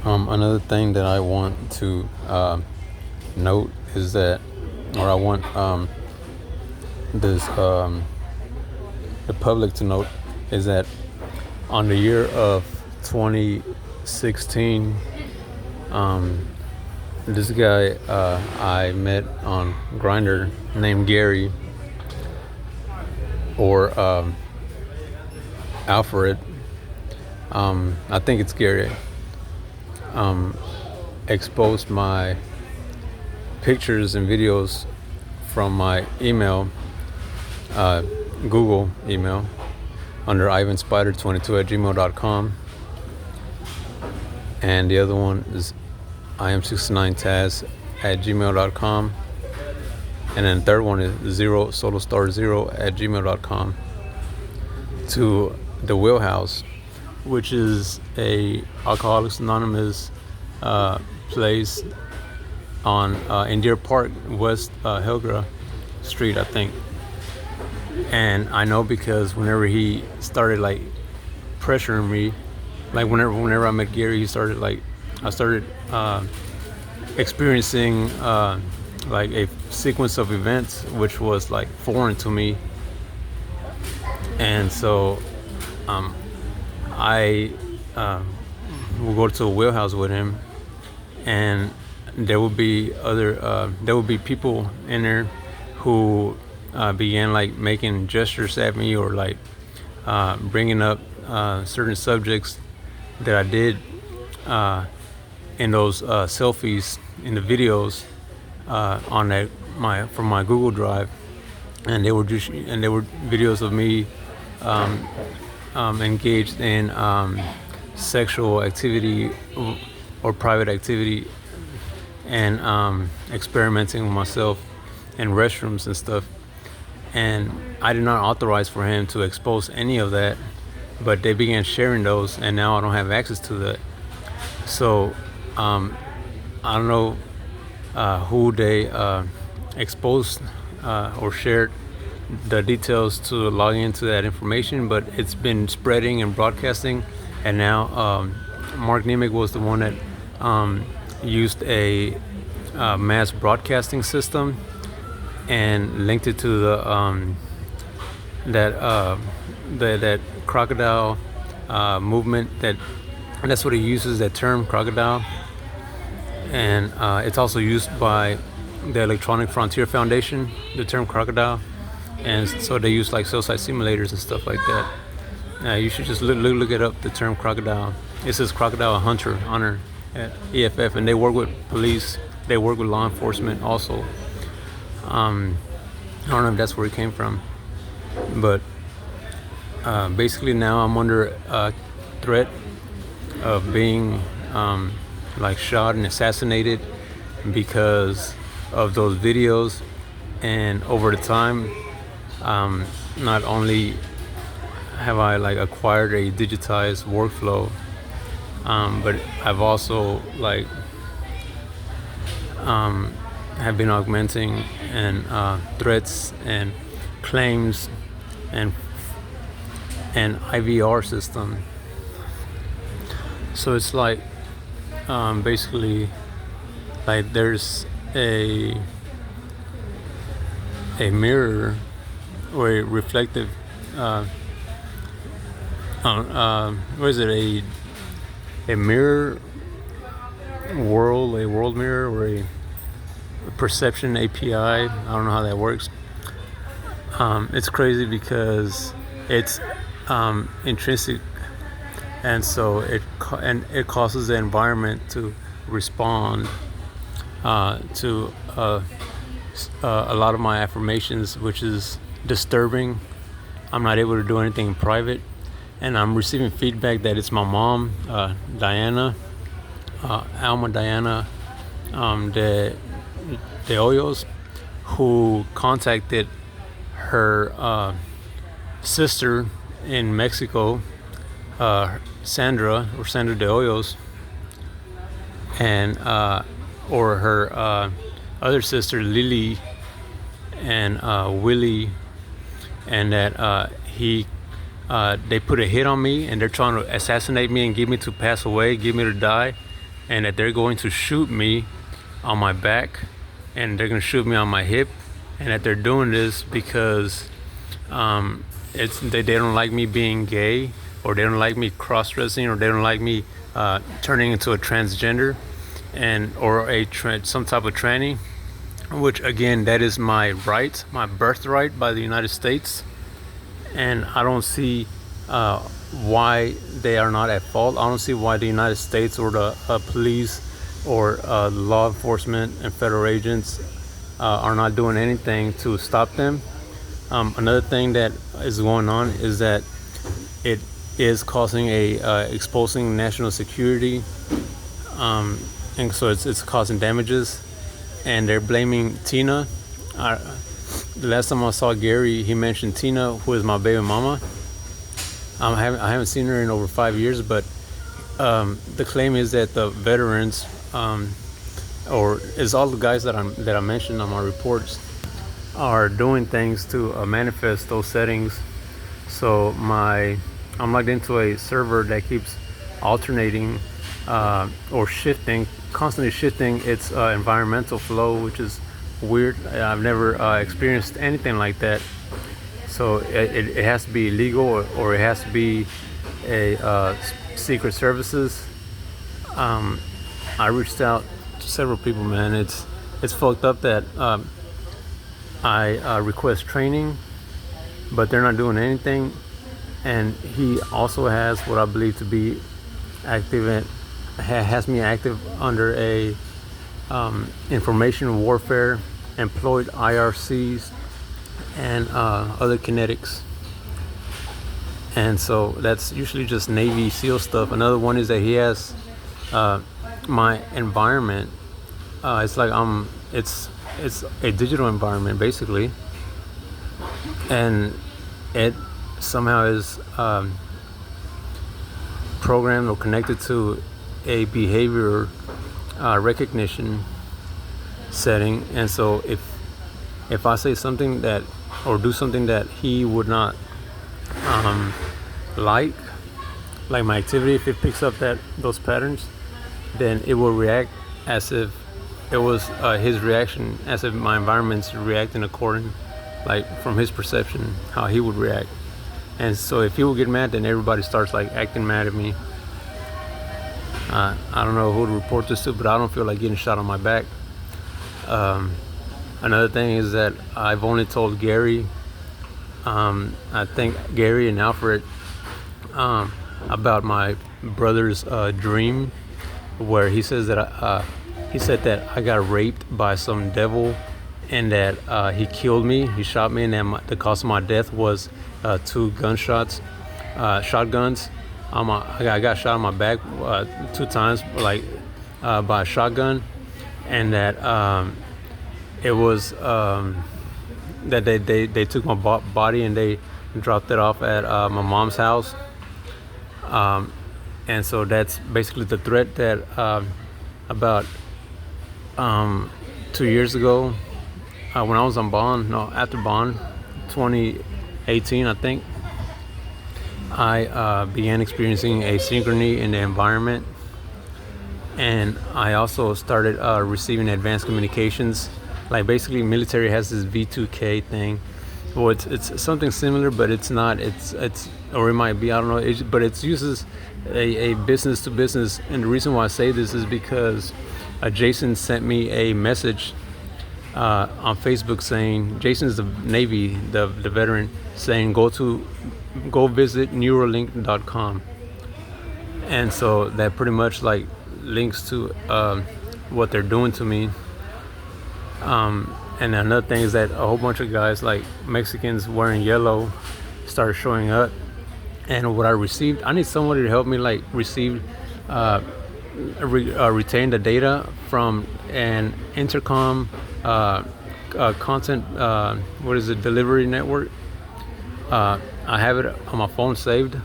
Another thing that I want to note is that, or I want this the public to note, is that on the year of 2016, this guy I met on Grindr named Gary, or Alfred. I think it's Gary. Exposed my pictures and videos from my email, Google email, under ivanspider22@gmail.com, and the other one is iam69taz@gmail.com, and then the third one is solostar0@gmail.com, to the Wheelhouse, which is a Alcoholics Anonymous place on in Deer Park, West Helgra Street, I think. And I know because whenever he started like pressuring me, like whenever I met Gary, I started experiencing like a sequence of events which was like foreign to me. And so I will go to a Wheelhouse with him, and there will be people in there who began like making gestures at me, or like bringing up certain subjects that I did in those selfies in the videos on from my Google Drive, and they were videos of me engaged in sexual activity or private activity, and experimenting with myself in restrooms and stuff. And I did not authorize for him to expose any of that, but they began sharing those, and now I don't have access to that. So I don't know who they exposed or shared the details to log into that information, but it's been spreading and broadcasting. And now Mark Nemec was the one that used a mass broadcasting system and linked it to the that crocodile movement. That's what he uses, that term, crocodile. And it's also used by the Electronic Frontier Foundation, the term crocodile. And so they use like suicide simulators and stuff like that. You should just look it up, the term crocodile. It says crocodile hunter at EFF, and they work with police, they work with law enforcement also. I don't know if that's where it came from, but basically now I'm under threat of being like shot and assassinated because of those videos. And over the time, not only have I like acquired a digitized workflow, but I've also like have been augmenting and threats and claims and IVR system. So it's like basically like there's a mirror or a reflective what is it, a mirror world, a world mirror, or a perception API. I don't know how that works. It's crazy because it's intrinsic, and so it causes the environment to respond to a lot of my affirmations, which is disturbing. I'm not able to do anything in private, and I'm receiving feedback that it's my mom, Diana, Alma Diana de HOYOS, who contacted her sister in Mexico, Sandra de HOYOS, and or her other sister Lilli and Willie, and that they put a hit on me, and they're trying to assassinate me and get me to pass away, get me to die. and that they're going to shoot me on my back, and they're going to shoot me on my hip, and that they're doing this because they don't like me being gay, or they don't like me cross-dressing, or they don't like me turning into a transgender, and or some type of tranny, which again, that is my right, my birthright by the United States, and I don't see why they are not at fault. I don't see why the United States or the police or law enforcement and federal agents are not doing anything to stop them. Another thing that is going on is that it is causing exposing national security, and so it's causing damages, and they're blaming Tina. The last time I saw Gary, he mentioned Tina, who is my baby mama. I haven't seen her in over 5 years, but the claim is that the veterans, or is all the guys that I mentioned on my reports, are doing things to manifest those settings. So I'm logged into a server that keeps alternating or constantly shifting its environmental flow, which is weird. I've never experienced anything like that. So it has to be illegal, or it has to be a secret services. I reached out to several people, man. It's fucked up that I request training, but they're not doing anything. And he also has what I believe to be active, has me active under a information warfare, employed IRCs, and other kinetics. And so that's usually just Navy SEAL stuff. Another one is that he has my environment. It's like it's a digital environment basically, and it somehow is programmed or connected to a behavior recognition setting. And so if I say something that, or do something that he would not like my activity, if it picks up those patterns, then it will react as if it was his reaction, as if my environment's reacting according, like from his perception, how he would react. And so if he will get mad, then everybody starts like acting mad at me. I don't know who to report this to, but I don't feel like getting shot on my back. Another thing is that I've only told Gary, I think Gary and Alfred, about my brother's dream, where he says that he said that I got raped by some devil, and that he killed me, he shot me, and that the cause of my death was 2 gunshots, shotguns. I got shot on my back 2 times, like by a shotgun, and that it was that they took my body and they dropped it off at my mom's house, and so that's basically the threat that about 2 years ago, when I was on bond, after bond, 2018 I think, I began experiencing asynchrony in the environment, and I also started receiving advanced communications. Like basically military has this V2K thing. Well, it's something similar, but it's not. It's or it might be, I don't know. But it uses a business to business. And the reason why I say this is because Jason sent me a message on Facebook saying, Jason's the Navy, the veteran, saying go visit Neuralink.com. And so that pretty much like links to what they're doing to me. And another thing is that a whole bunch of guys, like Mexicans wearing yellow, started showing up. And what I received, I need somebody to help me like retain the data from an intercom content, delivery network. I have it on my phone saved.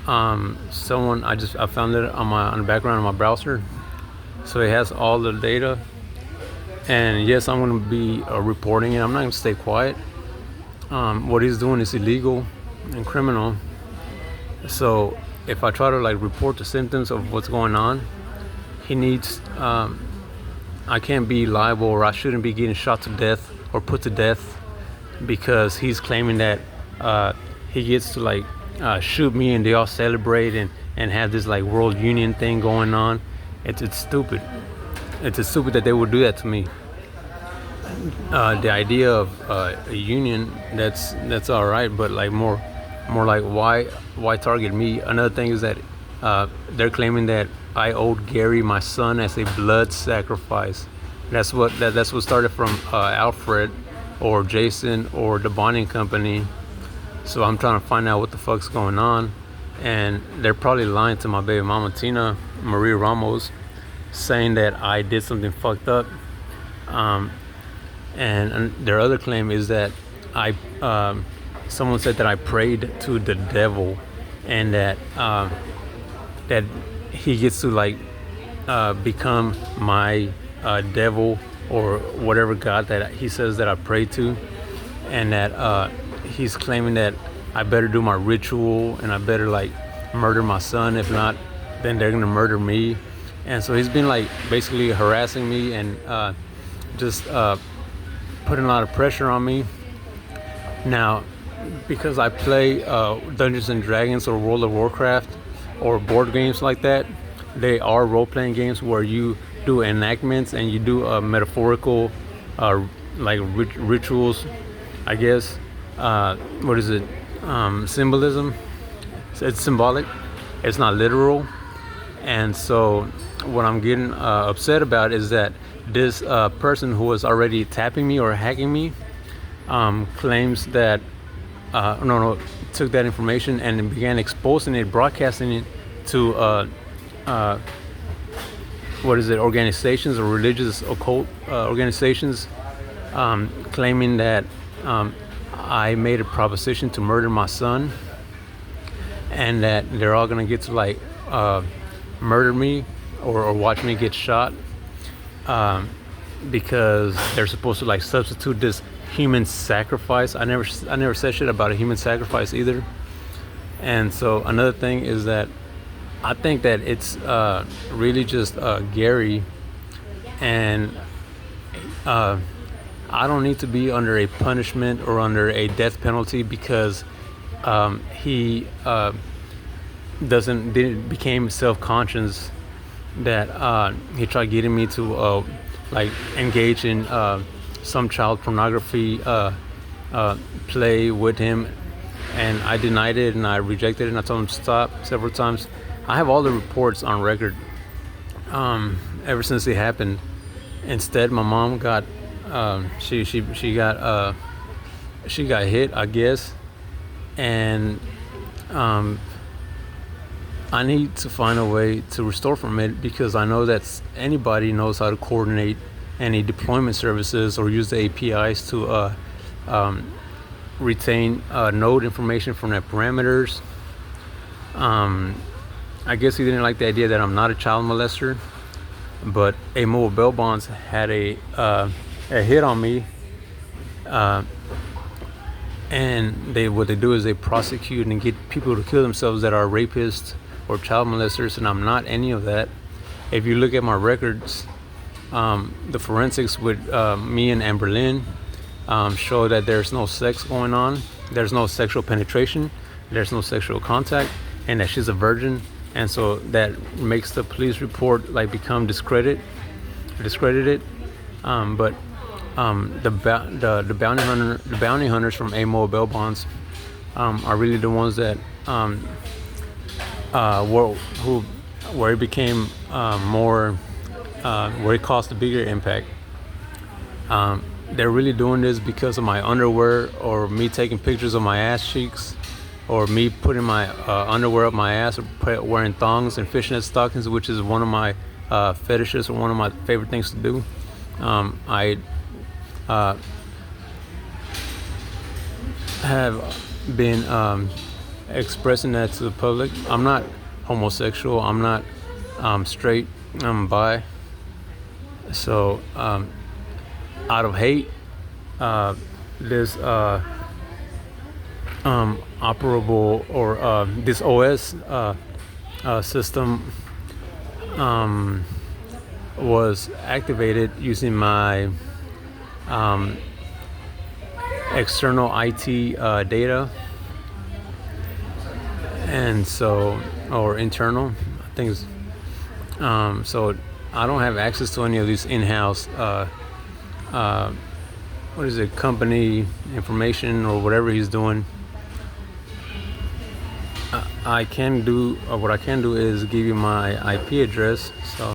I found it on the background of my browser, so it has all the data. And yes, I'm going to be reporting it. I'm not going to stay quiet. What he's doing is illegal and criminal. So if I try to like report the symptoms of what's going on, he needs. I can't be liable, or I shouldn't be getting shot to death or put to death because he's claiming that he gets to like shoot me and they all celebrate and have this like world union thing going on. It's stupid. It's stupid that they would do that to me. The idea of a union, that's all right, but like more like why target me? Another thing is that they're claiming that I owed Gary, my son, as a blood sacrifice. That's what started from Alfred or Jason or the bonding company. So I'm trying to find out what the fuck's going on, and they're probably lying to my baby mama Tina Marie Ramos, saying that I did something fucked up. And their other claim is that someone said that I prayed to the devil, and that that he gets to like become my devil or whatever god that he says that I pray to, and that he's claiming that I better do my ritual and I better like murder my son. If not, then they're gonna murder me. And so he's been like basically harassing me and just putting a lot of pressure on me. Now, because I play Dungeons and Dragons or World of Warcraft or board games like that, they are role-playing games where you do enactments and you do metaphorical like rituals, I guess. What is it? Symbolism. It's symbolic. It's not literal. And so what I'm getting upset about is that this person who was already tapping me or hacking me claims that took that information and began exposing it, broadcasting it to organizations or religious occult organizations, claiming that I made a proposition to murder my son, and that they're all gonna get to like murder me or watch me get shot, because they're supposed to like substitute this human sacrifice. I never said shit about a human sacrifice either. And so another thing is that I think that it's really just Gary, and I don't need to be under a punishment or under a death penalty because he became self-conscious, that he tried getting me to like engage in some child pornography play with him, and I denied it and I rejected it and I told him to stop several times. I have all the reports on record ever since it happened. Instead, my mom got she got hit, I guess, and I need to find a way to restore from it, because I know that anybody knows how to coordinate any deployment services or use the APIs to retain node information from their parameters. I guess he didn't like the idea that I'm not a child molester, but a mobile bail bonds had a hit on me, and what they do is they prosecute and get people to kill themselves that are rapists or child molesters, and I'm not any of that. If you look at my records, the forensics with me and Amber Lynn show that there's no sex going on, there's no sexual penetration, there's no sexual contact, and that she's a virgin. And so that makes the police report like become discredited. But the bounty hunters from AMO bail bonds are really the ones that where it became more, where it caused a bigger impact. They're really doing this because of my underwear, or me taking pictures of my ass cheeks, or me putting my underwear up my ass, or wearing thongs and fishnet stockings, which is one of my fetishes or one of my favorite things to do. I have been expressing that to the public. I'm not homosexual, I'm not straight, I'm bi. So out of hate, this operable, or this OS system was activated using my external IT data, and so, or internal, I think it's, so I don't have access to any of these in-house what is it, company information or whatever he's doing. I can do, what I can do is give you my IP address. So